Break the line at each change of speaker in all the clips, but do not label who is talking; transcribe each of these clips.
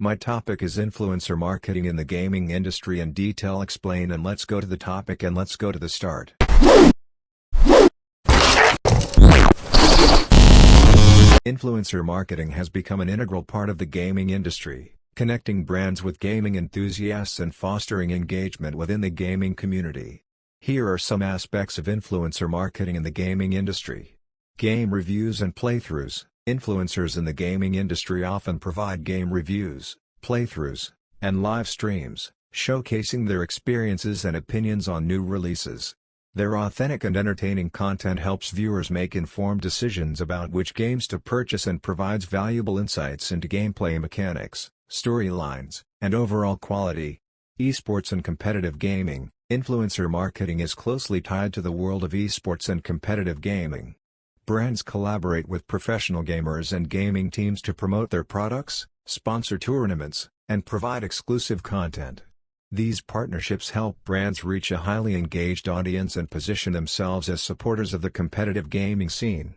My topic is influencer marketing in the gaming industry in detail explain, and let's go to the topic and let's go to the start. Influencer marketing has become an integral part of the gaming industry, connecting brands with gaming enthusiasts and fostering engagement within the gaming community. Here are some aspects of influencer marketing in the gaming industry. Game reviews and playthroughs. Influencers in the gaming industry often provide game reviews, playthroughs, and live streams, showcasing their experiences and opinions on new releases. Their authentic and entertaining content helps viewers make informed decisions about which games to purchase and provides valuable insights into gameplay mechanics, storylines, and overall quality. Esports and competitive gaming. Influencer marketing is closely tied to the world of esports and competitive gaming. Brands collaborate with professional gamers and gaming teams to promote their products, sponsor tournaments, and provide exclusive content. These partnerships help brands reach a highly engaged audience and position themselves as supporters of the competitive gaming scene.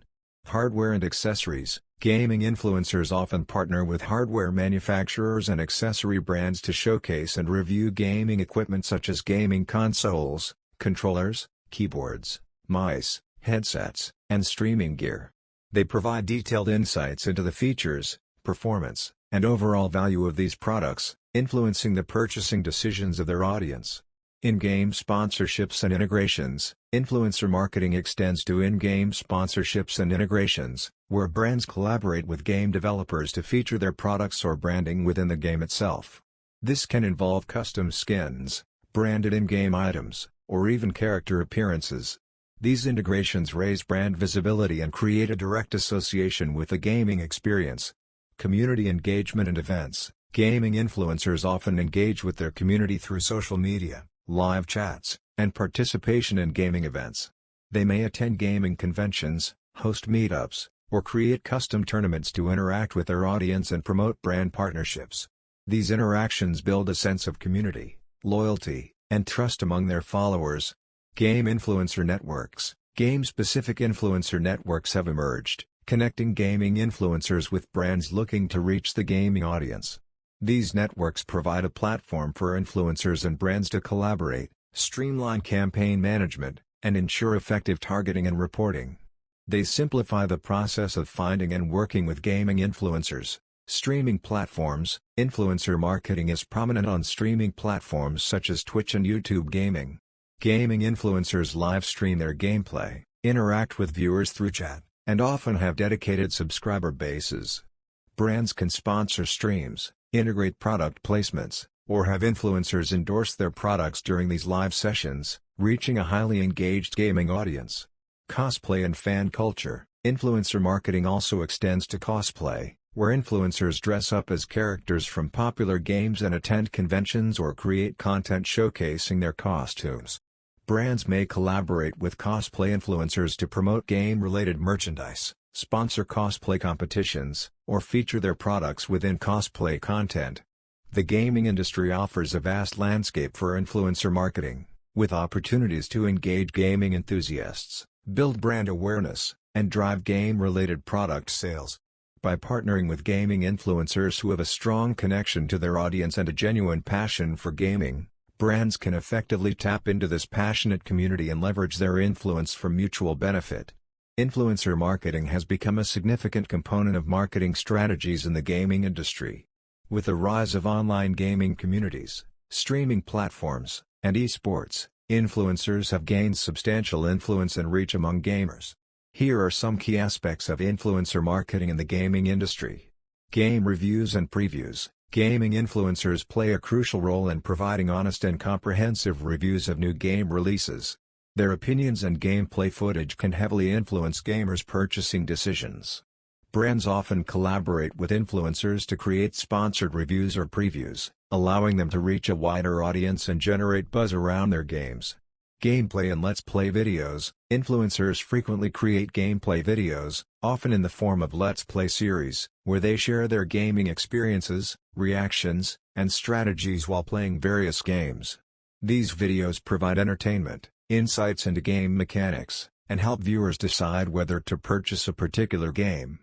Hardware and accessories. Gaming influencers often partner with hardware manufacturers and accessory brands to showcase and review gaming equipment such as gaming consoles, controllers, keyboards, mice, headsets, and streaming gear. They provide detailed insights into the features, performance, and overall value of these products, influencing the purchasing decisions of their audience. In-game sponsorships and integrations. Influencer marketing extends to in-game sponsorships and integrations, where brands collaborate with game developers to feature their products or branding within the game itself. This can involve custom skins, branded in-game items, or even character appearances. These integrations raise brand visibility and create a direct association with the gaming experience. Community engagement and events. Gaming influencers often engage with their community through social media, live chats, and participation in gaming events. They may attend gaming conventions, host meetups, or create custom tournaments to interact with their audience and promote brand partnerships. These interactions build a sense of community, loyalty, and trust among their followers. Game influencer networks. Game-specific influencer networks have emerged, connecting gaming influencers with brands looking to reach the gaming audience. These networks provide a platform for influencers and brands to collaborate, streamline campaign management, and ensure effective targeting and reporting. They simplify the process of finding and working with gaming influencers. Streaming platforms. Influencer marketing is prominent on streaming platforms such as Twitch and YouTube Gaming. Gaming influencers live stream their gameplay, interact with viewers through chat, and often have dedicated subscriber bases. Brands can sponsor streams, integrate product placements, or have influencers endorse their products during these live sessions, reaching a highly engaged gaming audience. Cosplay and fan culture. Influencer marketing also extends to cosplay, where influencers dress up as characters from popular games and attend conventions or create content showcasing their costumes. Brands may collaborate with cosplay influencers to promote game-related merchandise, sponsor cosplay competitions, or feature their products within cosplay content. The gaming industry offers a vast landscape for influencer marketing, with opportunities to engage gaming enthusiasts, build brand awareness, and drive game-related product sales. By partnering with gaming influencers who have a strong connection to their audience and a genuine passion for gaming, brands can effectively tap into this passionate community and leverage their influence for mutual benefit. Influencer marketing has become a significant component of marketing strategies in the gaming industry. With the rise of online gaming communities, streaming platforms, and esports, influencers have gained substantial influence and reach among gamers. Here are some key aspects of influencer marketing in the gaming industry. Game reviews and previews. Gaming influencers play a crucial role in providing honest and comprehensive reviews of new game releases. Their opinions and gameplay footage can heavily influence gamers' purchasing decisions. Brands often collaborate with influencers to create sponsored reviews or previews, allowing them to reach a wider audience and generate buzz around their games. Gameplay and Let's Play videos. Influencers frequently create gameplay videos, often in the form of Let's Play series, where they share their gaming experiences, reactions, and strategies while playing various games. These videos provide entertainment, insights into game mechanics, and help viewers decide whether to purchase a particular game.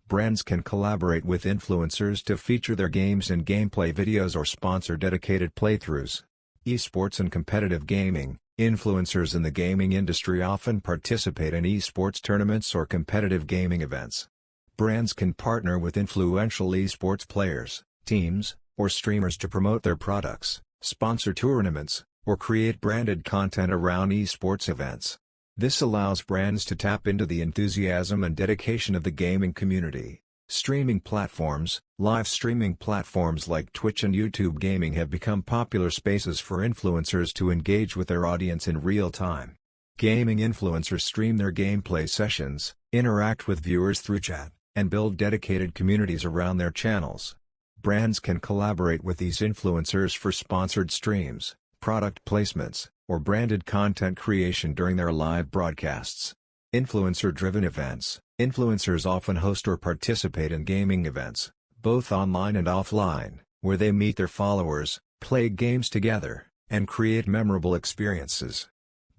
Brands can collaborate with influencers to feature their games in gameplay videos or sponsor dedicated playthroughs. Esports and competitive gaming. Influencers in the gaming industry often participate in esports tournaments or competitive gaming events. Brands can partner with influential esports players, teams, or streamers to promote their products, sponsor tournaments, or create branded content around esports events. This allows brands to tap into the enthusiasm and dedication of the gaming community. Streaming platforms. Live streaming platforms like Twitch and YouTube Gaming have become popular spaces for influencers to engage with their audience in real time. Gaming influencers stream their gameplay sessions, interact with viewers through chat, and build dedicated communities around their channels. Brands can collaborate with these influencers for sponsored streams, product placements, or branded content creation during their live broadcasts. Influencer-driven events. Influencers often host or participate in gaming events, both online and offline, where they meet their followers, play games together, and create memorable experiences.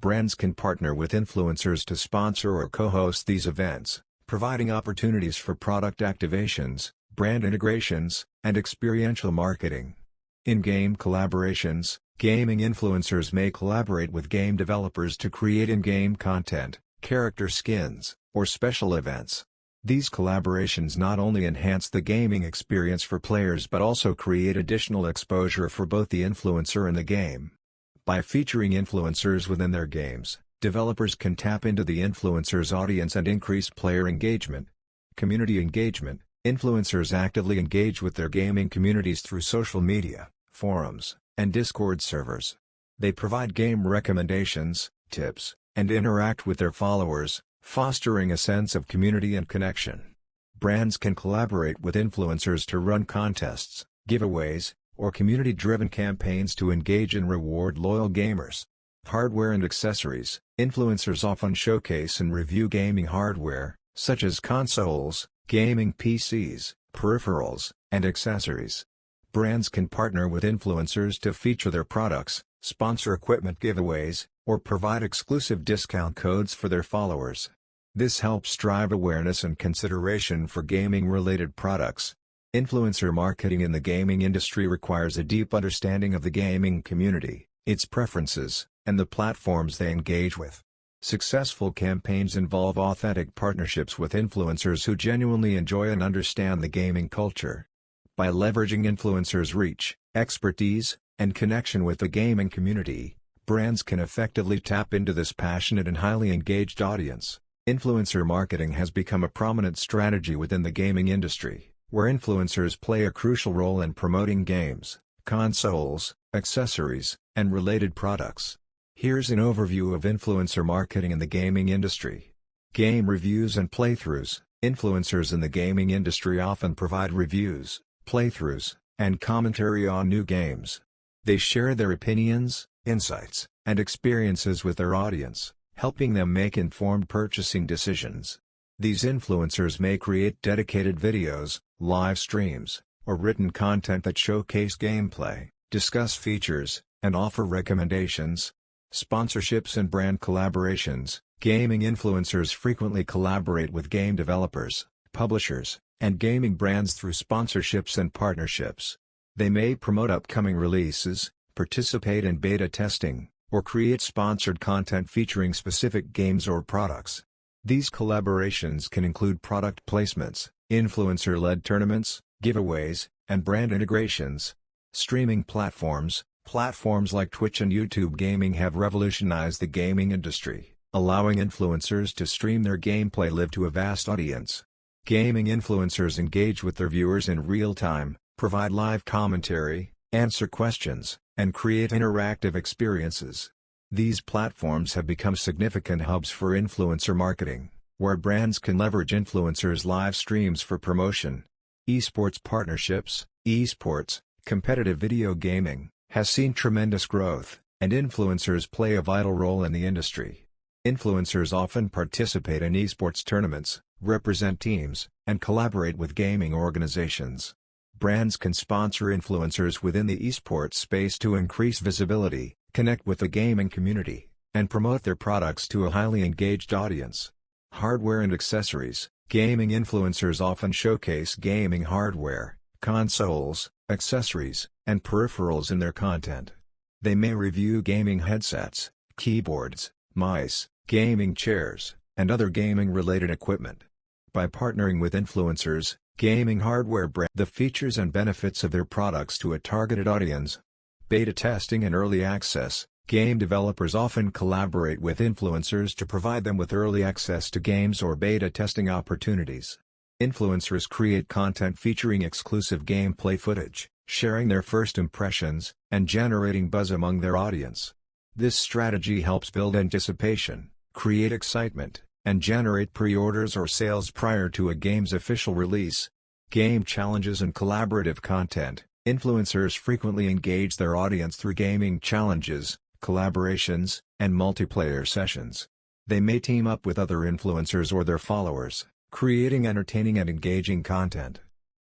Brands can partner with influencers to sponsor or co-host these events, providing opportunities for product activations, brand integrations, and experiential marketing. In-game collaborations. Gaming influencers may collaborate with game developers to create in-game content, character skins, or special events. These collaborations not only enhance the gaming experience for players but also create additional exposure for both the influencer and the game. By featuring influencers within their games, developers can tap into the influencer's audience and increase player engagement. Community engagement. Influencers actively engage with their gaming communities through social media, forums, and Discord servers. They provide game recommendations, tips, and interact with their followers, fostering a sense of community and connection. Brands can collaborate with influencers to run contests, giveaways, or community-driven campaigns to engage and reward loyal gamers. Hardware and accessories. Influencers often showcase and review gaming hardware, such as consoles, gaming PCs, peripherals, and accessories. Brands can partner with influencers to feature their products, sponsor equipment giveaways, or provide exclusive discount codes for their followers. This helps drive awareness and consideration for gaming-related products. Influencer marketing in the gaming industry requires a deep understanding of the gaming community, its preferences, and the platforms they engage with. Successful campaigns involve authentic partnerships with influencers who genuinely enjoy and understand the gaming culture. By leveraging influencers' reach, expertise, and connection with the gaming community, brands can effectively tap into this passionate and highly engaged audience. Influencer marketing has become a prominent strategy within the gaming industry, where influencers play a crucial role in promoting games, consoles, accessories, and related products. Here's an overview of influencer marketing in the gaming industry. Game reviews and playthroughs. Influencers in the gaming industry often provide reviews, playthroughs, and commentary on new games. They share their opinions, insights, and experiences with their audience, helping them make informed purchasing decisions. These influencers may create dedicated videos, live streams, or written content that showcase gameplay, discuss features, and offer recommendations. Sponsorships and brand collaborations. Gaming influencers frequently collaborate with game developers, publishers, and gaming brands through sponsorships and partnerships. They may promote upcoming releases, participate in beta testing, or create sponsored content featuring specific games or products. These collaborations can include product placements, influencer-led tournaments, giveaways, and brand integrations. Streaming platforms. Platforms like Twitch and YouTube Gaming have revolutionized the gaming industry, allowing influencers to stream their gameplay live to a vast audience. Gaming influencers engage with their viewers in real time, provide live commentary, answer questions, and create interactive experiences. These platforms have become significant hubs for influencer marketing, where brands can leverage influencers' live streams for promotion. Esports partnerships. Esports, competitive video gaming, has seen tremendous growth, and influencers play a vital role in the industry. Influencers often participate in esports tournaments, represent teams, and collaborate with gaming organizations. Brands can sponsor influencers within the esports space to increase visibility, connect with the gaming community, and promote their products to a highly engaged audience. Hardware and accessories. Gaming influencers often showcase gaming hardware, consoles, accessories, and peripherals in their content. They may review gaming headsets, keyboards, mice, gaming chairs, and other gaming-related equipment. By partnering with influencers, gaming hardware brand the features and benefits of their products to a targeted audience. Beta testing and early access. Game developers often collaborate with influencers to provide them with early access to games or beta testing opportunities. Influencers create content featuring exclusive gameplay footage, sharing their first impressions, and generating buzz among their audience. This strategy helps build anticipation, create excitement, and generate pre-orders or sales prior to a game's official release. Game challenges and collaborative content. Influencers frequently engage their audience through gaming challenges, collaborations, and multiplayer sessions. They may team up with other influencers or their followers, creating entertaining and engaging content.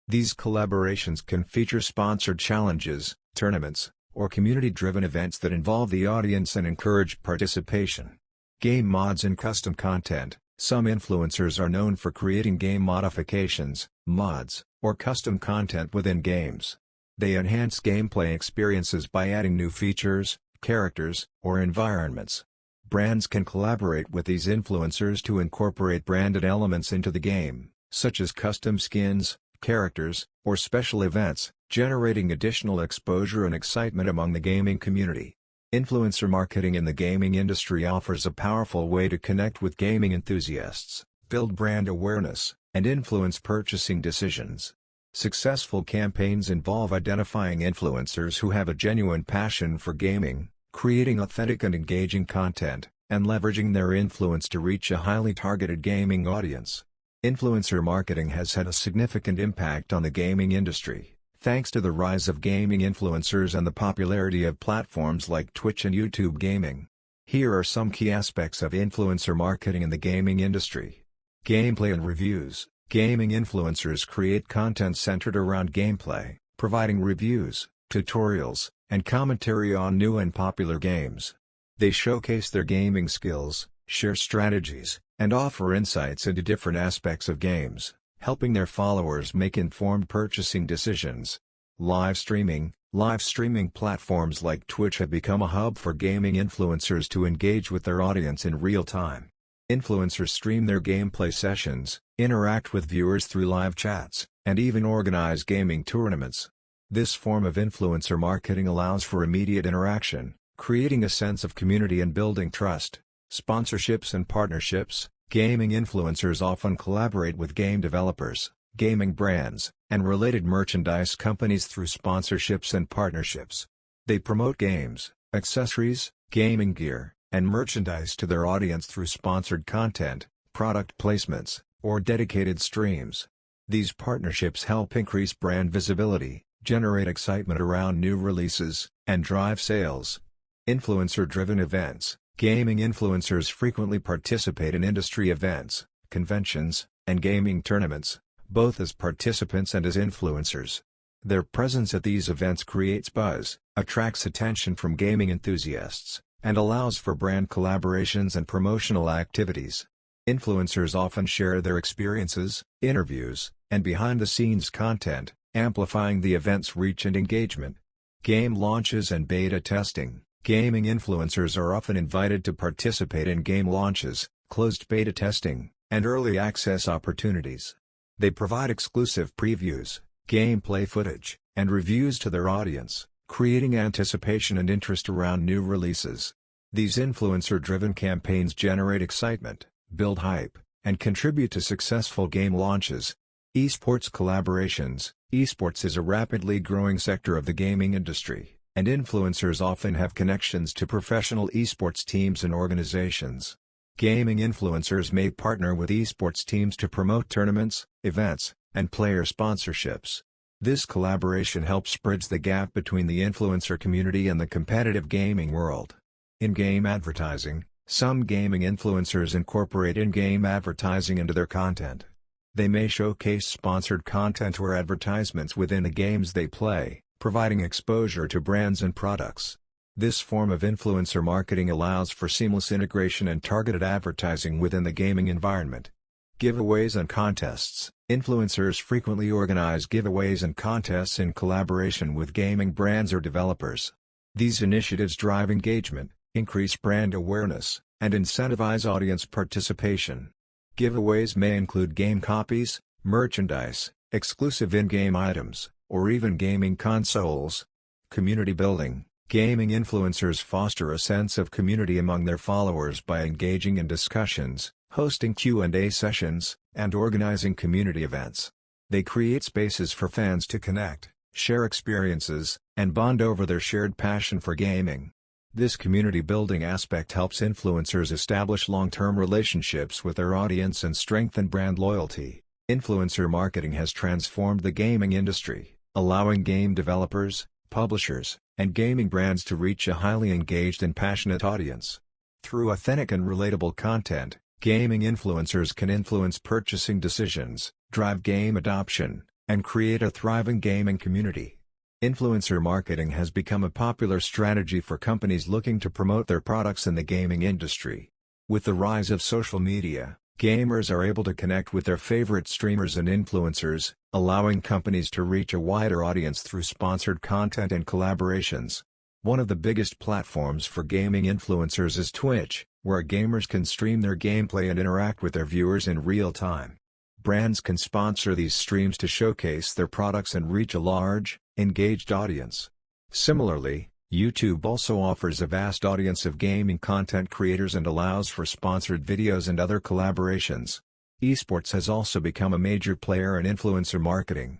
These collaborations can feature sponsored challenges, tournaments, or community-driven events that involve the audience and encourage participation. Game mods and custom content. Some influencers are known for creating game modifications, mods, or custom content within games. They enhance gameplay experiences by adding new features, characters, or environments. Brands can collaborate with these influencers to incorporate branded elements into the game, such as custom skins, characters, or special events, generating additional exposure and excitement among the gaming community. Influencer marketing in the gaming industry offers a powerful way to connect with gaming enthusiasts, build brand awareness, and influence purchasing decisions. Successful campaigns involve identifying influencers who have a genuine passion for gaming, creating authentic and engaging content, and leveraging their influence to reach a highly targeted gaming audience. Influencer marketing has had a significant impact on the gaming industry, thanks to the rise of gaming influencers and the popularity of platforms like Twitch and YouTube Gaming. Here are some key aspects of influencer marketing in the gaming industry. Gameplay and reviews. Gaming influencers create content centered around gameplay, providing reviews, tutorials, and commentary on new and popular games. They showcase their gaming skills, share strategies, and offer insights into different aspects of games, helping their followers make informed purchasing decisions. Live streaming. Live streaming platforms like Twitch have become a hub for gaming influencers to engage with their audience in real time. Influencers stream their gameplay sessions, interact with viewers through live chats, and even organize gaming tournaments. This form of influencer marketing allows for immediate interaction, creating a sense of community and building trust. Sponsorships and partnerships. Gaming influencers often collaborate with game developers, gaming brands, and related merchandise companies through sponsorships and partnerships. They promote games, accessories, gaming gear, and merchandise to their audience through sponsored content, product placements, or dedicated streams. These partnerships help increase brand visibility, generate excitement around new releases, and drive sales. Influencer-driven events. Gaming influencers frequently participate in industry events, conventions, and gaming tournaments, both as participants and as influencers. Their presence at these events creates buzz, attracts attention from gaming enthusiasts, and allows for brand collaborations and promotional activities. Influencers often share their experiences, interviews, and behind-the-scenes content, amplifying the event's reach and engagement. Game launches and beta testing. Gaming influencers are often invited to participate in game launches, closed beta testing, and early access opportunities. They provide exclusive previews, gameplay footage, and reviews to their audience, creating anticipation and interest around new releases. These influencer-driven campaigns generate excitement, build hype, and contribute to successful game launches. Esports collaborations. Esports is a rapidly growing sector of the gaming industry, and influencers often have connections to professional esports teams and organizations. Gaming influencers may partner with esports teams to promote tournaments, events, and player sponsorships. This collaboration helps bridge the gap between the influencer community and the competitive gaming world. In-game advertising. Some gaming influencers incorporate in-game advertising into their content. They may showcase sponsored content or advertisements within the games they play, providing exposure to brands and products. This form of influencer marketing allows for seamless integration and targeted advertising within the gaming environment. Giveaways and contests. Influencers frequently organize giveaways and contests in collaboration with gaming brands or developers. These initiatives drive engagement, increase brand awareness, and incentivize audience participation. Giveaways may include game copies, merchandise, exclusive in-game items, or even gaming consoles. Community building. Gaming influencers foster a sense of community among their followers by engaging in discussions, hosting Q&A sessions, and organizing community events. They create spaces for fans to connect, share experiences, and bond over their shared passion for gaming. This community building aspect helps influencers establish long-term relationships with their audience and strengthen brand loyalty. Influencer marketing has transformed the gaming industry, allowing game developers, publishers, and gaming brands to reach a highly engaged and passionate audience. Through authentic and relatable content, gaming influencers can influence purchasing decisions, drive game adoption, and create a thriving gaming community. Influencer marketing has become a popular strategy for companies looking to promote their products in the gaming industry. With the rise of social media, gamers are able to connect with their favorite streamers and influencers, allowing companies to reach a wider audience through sponsored content and collaborations. One of the biggest platforms for gaming influencers is Twitch, where gamers can stream their gameplay and interact with their viewers in real time. Brands can sponsor these streams to showcase their products and reach a large, engaged audience. Similarly, YouTube also offers a vast audience of gaming content creators and allows for sponsored videos and other collaborations. Esports has also become a major player in influencer marketing.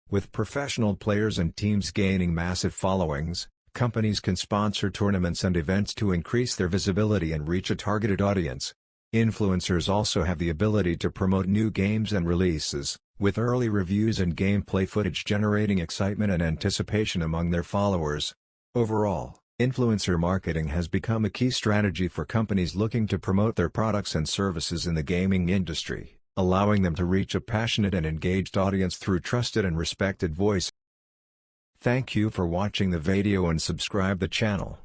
With professional players and teams gaining massive followings, companies can sponsor tournaments and events to increase their visibility and reach a targeted audience. Influencers also have the ability to promote new games and releases, with early reviews and gameplay footage generating excitement and anticipation among their followers. Overall, influencer marketing has become a key strategy for companies looking to promote their products and services in the gaming industry, allowing them to reach a passionate and engaged audience through trusted and respected voice. Thank you for watching the video and subscribe the channel.